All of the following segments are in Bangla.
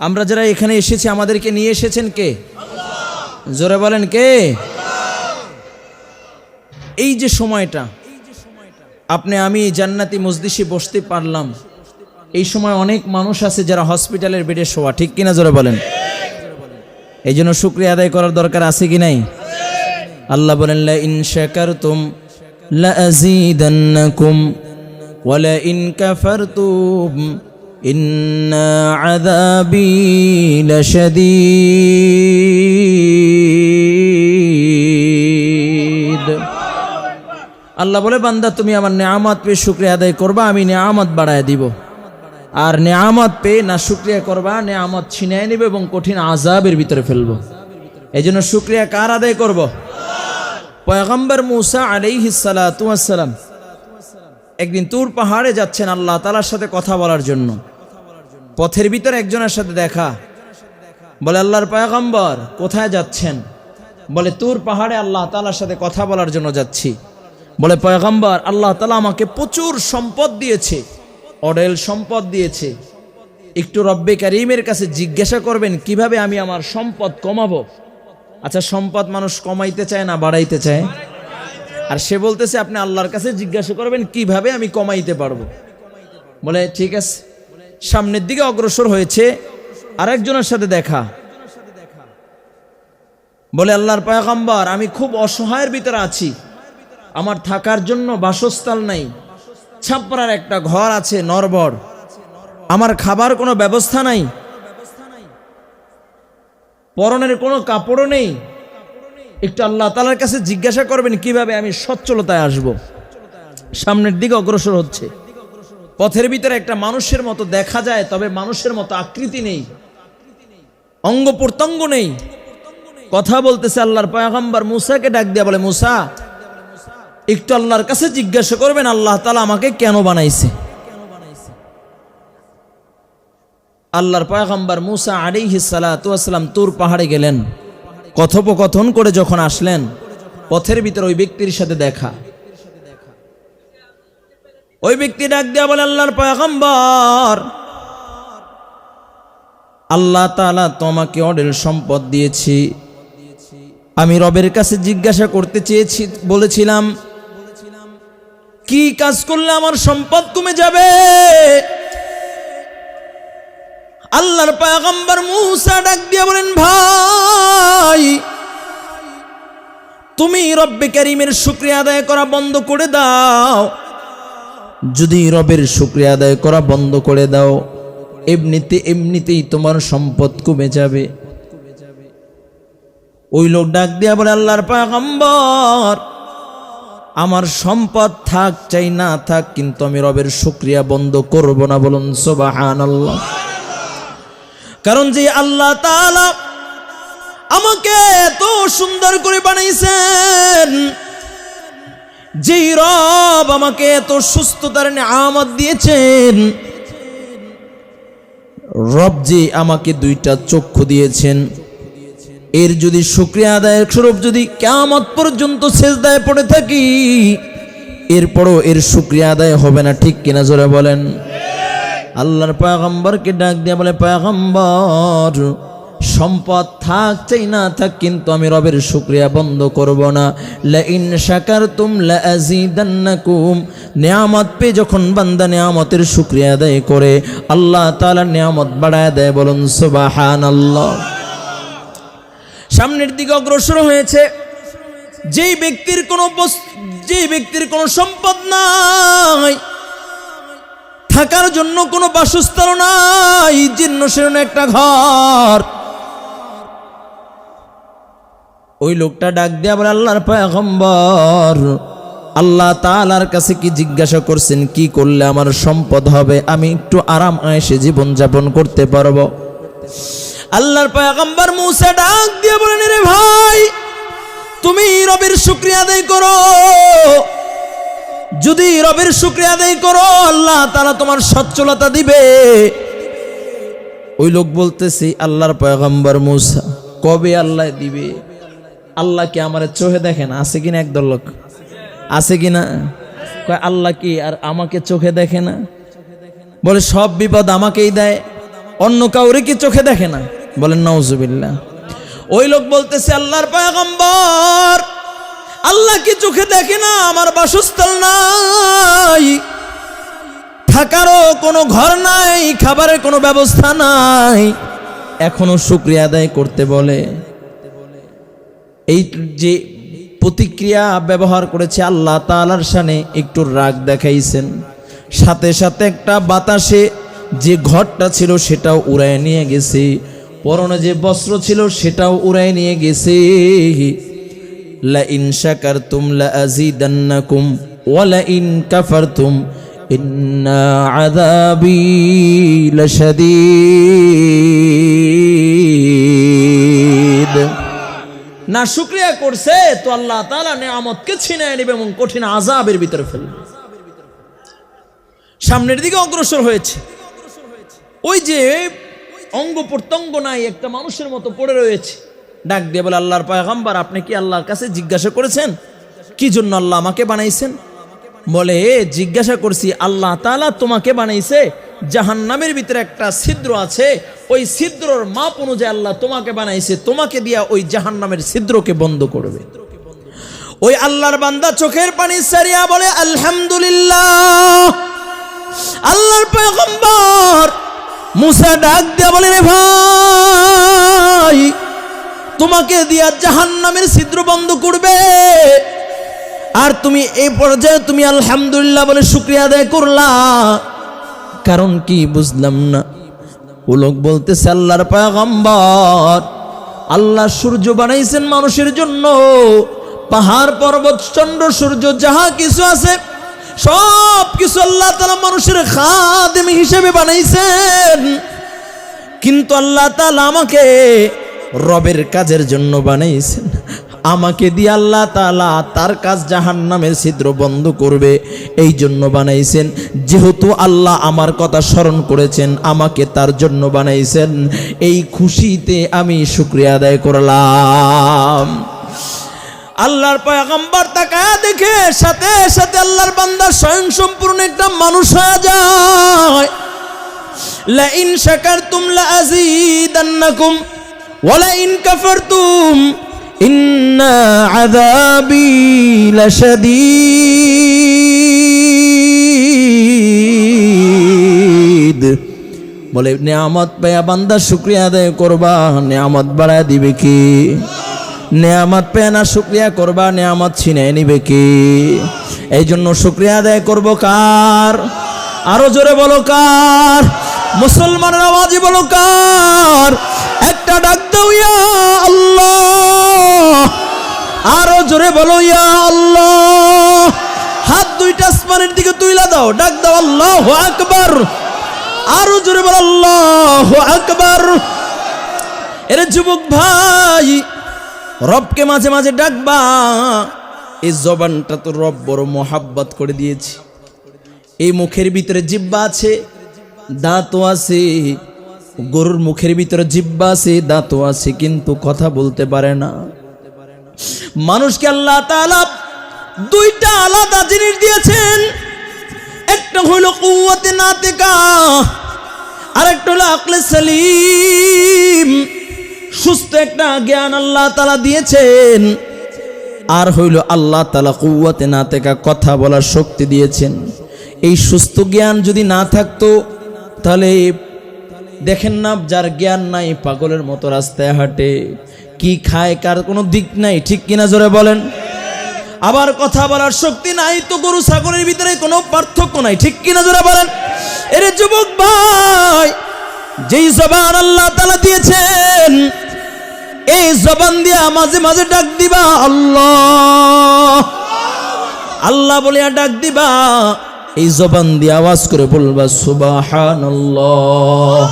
আমরা যারা এখানে এসেছি আমাদেরকে নিয়ে এসেছেন কে? আল্লাহ। জোরে বলেন কে? আল্লাহ। এই যে সময়টা আপনি আমি জান্নাতি মজলিসে বসতে পারলাম, এই সময় অনেক মানুষ আছে যারা হসপিটালের বেডে শোয়া, ঠিক কিনা জোরে বলেন? এই জন্য শুকরিয়া আদায় করার দরকার আছে কি নাই? আল্লাহ বলেন লা ইন শাকারতুম লা আযীদান্নাকুম ওয়া লা ইন কাফারতুম ইন্না আযাবী লাশাদীদ। আল্লাহ বলে বান্দা তুমি আমার নেয়ামত পেয়ে শুকরিয়া আদায় করবা, আমি নেয়ামত বাড়ায় দিব। আর নেয়ামত পেয়ে না শুকরিয়া করবা, নেয়ামত ছিনিয়ে নেবে এবং কঠিন আযাবের ভিতরে ফেলবো। এই জন্য শুকরিয়া কার আদায় করব? পয়গম্বর মূসা আলাইহিস সালাতু ওয়াস সালাম একদিন তুর পাহাড়ে যাচ্ছেন আল্লাহ তাআলার সাথে কথা বলার জন্য। পথের ভিতরে একজনের সাথে দেখা, বলে আল্লাহর পয়গম্বর কোথায় যাচ্ছেন? বলে তুর পাহাড়ে আল্লাহ তাআলার সাথে কথা বলার জন্য যাচ্ছি। বলে পয়গম্বর আল্লাহ তাআলা আমাকে প্রচুর সম্পদ দিয়েছে, অঢেল সম্পদ দিয়েছে, একটু রব্বে কারীমের কাছে জিজ্ঞাসা করবেন কিভাবে আমি আমার সম্পদ কমাবো। আচ্ছা, সম্পদ মানুষ কমাইতে চায় না বাড়াইতে চায়? আর সে বলতেছে আপনি আল্লাহর কাছে জিজ্ঞাসা করবেন কিভাবে আমি কমাইতে পারবো। বলে ঠিক আছে। সামনের দিকে অগ্রসর হয়েছে, আরেকজনের সাথে দেখা। বলে আল্লাহর পয়গম্বর আমি খুব অসহায়ের ভিতরে আছি, আমার থাকার জন্য বাসস্থান নাই, ছাপড়ার একটা ঘর আছে নরবর, আমার খাবার কোনো ব্যবস্থা নাই, পরনের কোনো কাপড়ও নেই, একটু আল্লাহ তাআলার কাছে জিজ্ঞাসা করবেন কিভাবে আমি সচ্ছলতায় আসব। সামনের দিকে অগ্রসর হচ্ছে, পথের ভিতরে একটা মানুষের মতো দেখা যায়, তবে মানুষের মতো আকৃতি নেই, অঙ্গ প্রত্যঙ্গ নেই, কথা বলতেছে। আল্লাহর পয়গম্বর মূসাকে ডাক দিয়া বলে মূসা একটু আল্লাহর কাছে জিজ্ঞাসা করবেন আল্লাহ তাআলা আমাকে কেন বানাইছে। আল্লাহর পয়গম্বর মূসা আলাইহিস সালাতু ওয়াস সালাম তুর পাহাড়ে গেলেন। কথোপকথন করে যখন আসলেন, পথের ভিতরে ওই ব্যক্তির সাথে দেখা। ওই ব্যক্তি ডাক দিয়া বলে আল্লাহর পয়গম্বর আল্লাহ তাআলা তোমাকে অঢেল সম্পদ দিয়েছি, আমি রবের কাছে জিজ্ঞাসা করতে চেয়েছি, বলেছিলাম কি কাজ করলে আমার সম্পদ কমে যাবে। আল্লাহর পয়গম্বর মূসা ডাক দিয়া বলেন ভাই তুমি রব্বে কারীমের শুকরিয়া আদায় করা বন্ধ করে দাও। যদি রবের শুকরিয়া আদায় করা বন্ধ করে দাও এমনিতেই তোমার সম্পদ কমে যাবে। ওই লোক ডাক দিয়া বলে আল্লাহর পয়গম্বর আমার সম্পদ থাক চাই না থাক, কিন্তু আমি রবের শুকরিয়া বন্ধ করব না। বলুন সুবহানাল্লাহ। কারণ যে আল্লাহ তাআলা আমাকে এত সুন্দর করে বানাইছেন, যেই রব আমাকে এত সুস্থতার নিয়ামত দিয়েছেন, রব যে আমাকে দুইটা চক্ষু দিয়েছেন, এর যদি শুকরিয়া আদায়ের স্বরূপ যদি কিয়ামত পর্যন্ত সিজদায় পড়ে থাকি, এরপরও এর শুকরিয়া আদায় হবে না, ঠিক কিনা জোরে বলেন? আল্লাহর পয়গম্বরকে ডাক দিয়া বলে পয়গম্বর সম্পদ থাক চাই না থাক, কিন্তু আমি রবের শুকরিয়া বন্ধ করব না। লা ইন শাকারতুম লা আযীদান্নাকুম। নিয়ামত পেয়ে যখন বান্দা নিয়ামতের শুকরিয়া আদায় করে, আল্লাহ তাআলা নিয়ামত বাড়ায় দেয়। বলুন সুবহানাল্লাহ। সামনের দিকে অগ্রসর হয়েছে। যেই ব্যক্তির কোনো সম্পদ নাই, থাকার জন্য কোনো বাসস্থান নাই, জীর্ণ শীর্ণ একটা ঘর, ওই লোকটা ডাক দিয়া বলে আল্লাহর পয়গম্বর আল্লাহ তাআলার কাছে কি জিজ্ঞাসা করছেন কি করলে আমার সম্পদ হবে, আমি একটু আরাম আয়েশে জীবন যাপন করতে পারবো। আল্লাহর পয়গম্বর মূসা ডাক দিয়ে বলেন রে ভাই তুমি রবের শুকরিয়া আদায় করো, যদি রবের শুকরিয়া আদায় করো আল্লাহ তাআলা তোমার সচ্ছলতা দিবে। ওই লোক বলতেছে আল্লাহর পয়গম্বর মূসা কবে আল্লাহ দিবে? আল্লাহ কি আমার চোখে দেখেন? আছে কিনা একদল লোক আছে কিনা? আল্লাহ কি আর আমাকে চোখে দেখে না? বলে সব বিপদ আমাকেই দেয়, অন্য কাউরে কি চোখে দেখে না? বলেন নাউজুবিল্লাহ। ওই লোক বলতেছে আল্লাহর পয়গম্বর, আল্লাহ কি চোখে দেখে না? আমার বাসস্থান নাই, থাকারও কোনো ঘর নাই, খাবারের কোনো ব্যবস্থা নাই, এখনো শুকরিয়া আদায় করতে বলে। এই যে প্রতিক্রিয়া ব্যবহার করেছে আল্লাহ তাআলার শানে, একটু রাগ দেখাইছেন, সাথে সাথে একটা বাতাসে যে ঘরটা ছিল সেটাও উড়ায় নিয়ে গেছে, পরনে যে বস্ত্র ছিল সেটাও উড়ায় নিয়ে গেছে। লা ইন শাকারতুম লা আযীদান্নাকুম ওয়া লা ইন কাফারতুম ইন্না আযাবী লাশাদীদ। না শুকরিয়া করছে তো আল্লাহ তাআলা নিয়ামতকে ছিনিয়ে নেবে এবং কঠিন আযাবের ভিতরে ফেলবে। সামনের দিকে অগ্রসর হয়েছে, ওই যে অঙ্গ প্রত্যঙ্গ নাই, একটা মানুষের মতো পড়ে রয়েছে। ডাক দিয়ে বলে আল্লাহর পয়গম্বর, আপনি কি আল্লাহর কাছে জিজ্ঞাসা করেছেন কি জন্য আল্লাহ আমাকে বানাইছেন? বলে জিজ্ঞাসা করছি, আল্লাহ তাআলা তোমাকে বানাইছে, জাহান্নামের ভিতরে একটা ছিদ্র আছে, ওই ছিদ্রর মাপ অনুযায়ী আল্লাহ তোমাকে বানাইছে, তোমাকে দিয়া ওই জাহান্নামের ছিদ্রকে বন্ধ করবে। ওই আল্লাহর বান্দা চোখের পানি ছাড়িয়া বলে আলহামদুলিল্লাহ। আল্লাহর পয়গম্বর মুসা ডাক দিয়া বলে, রে ভাই, তোমাকে দিয়া জাহান্নামের ছিদ্র বন্ধ করবে, আর তুমি এই পর্যায়ে তুমি আলহামদুলিল্লাহ বলে শুকরিয়া আদায় করলা, কারণ কি বুঝলাম না। ও লোক বলতেছে আল্লাহর পয়গম্বর, আল্লাহ সূর্য বানাইছেন মানুষের জন্য, পাহাড় পর্বত চন্দ্র সূর্য যাহা কিছু আছে সব কিছু আল্লাহ তাআলা মানুষের খাদেম হিসেবে বানাইছেন, কিন্তু আল্লাহ তাআলা আমাকে রবের কাজের জন্য বানাইছেন। আমাকে দিয়ে আল্লাহ তাআলা তার কাজ জাহান্নামের ছিদ্র বন্ধ করবে, এই জন্য বানাইছেন। যেহেতু আল্লাহ আমার কথা স্মরণ করেছেন, আমাকে তার জন্য বানাইছেন, এই খুশিতে আমি শুকরিয়া আদায় করলাম। আল্লাহর পয়গম্বর তাকায়া দেখে সাথে সাথে আল্লাহর বান্দা স্বয়ং সম্পূর্ণ একটা মানুষ হয়ে যায়। লা ইন শাকারতুম লা আযীদান্নাকুম ওয়া লা ইন কাফারতুম ইন্না আযাবী লাশাদীদ। বলে নিয়ামত পায়া বান্দা শুকরিয়া আদায় করবা, নিয়ামত বাড়ায় দিবে কি? নিয়ামত পেয়ে না শুকরিয়া করবা, নিয়ামত ছিনিয়ে নিবে কি? এই জন্য শুকরিয়া আদায় করবো কার? আরো জোরে বলো কার? মুসলমানের আওয়াজে বলো কার? একটা ডাক দাও ইয়া আল্লাহ, আরো জোরে বলো ইয়া আল্লাহ। হাত দুইটা আসমানের দিকে তুইলা দাও, ডাক দাও আল্লাহু আকবার, আরো জোরে বলো আল্লাহু আকবার। এরে যুবক ভাই, রবকে মাঝে মাঝে ডাকবা। এই জবানটা তো রব বড় মোহাব্বত করে দিয়েছে। এই মুখের ভিতরে জিহ্বা আছে, দাঁতও আছে। গরুর মুখের ভিতরে জিহ্বা আছে, দাঁতও আছে, কিন্তু কথা বলতে পারে না। মানুষকে আল্লাহ তাআলা দুইটা আলাদা জিনিস দিয়েছেন, একটা হলো কুওয়াতে নাতিকা, আর একটা হলো আকলে সালিম, সুস্থ একটা জ্ঞান আল্লাহ তাআলা দিয়েছেন। আর হইল আল্লাহ তাআলা কুওয়াতে নাতিকা, কথা বলার শক্তি দিয়েছেন। এই সুস্থ জ্ঞান যদি না থাকতো তাহলে দেখেন না, যার জ্ঞান নাই পাগলের মতো রাস্তায় হাঁটে, কি খায় কার কোনো দিক নাই, ঠিক কিনা জোরে বলেন? আবার কথা বলার শক্তি নাই তো গরু ছাগলের ভিতরে কোনো পার্থক্য নাই, ঠিক কিনা জোরে বলেন? এরে যুবক ভাই, যেই জবান আল্লাহ তাআলা দিয়েছেন, এই জবান দিয়া মাঝে মাঝে ডাক দিবা আল্লাহ আল্লাহ বলিয়া ডাক দিবা। এই জবান দিয়ে আওয়াজ করে বলবা সুবহানাল্লাহ,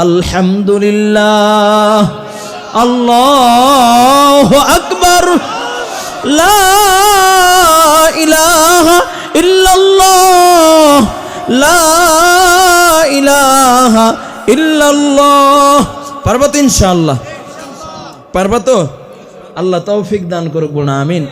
আলহামদুলিল্লাহ, আল্লাহু আকবার, লা ইলাহা ইল্লাল্লাহ, লা ইলাহা ইল্লাল্লাহ। পারবা তো ইনশাআল্লাহ? পারবা তো? আল্লাহ তৌফিক দান করুক, বলুন আমিন।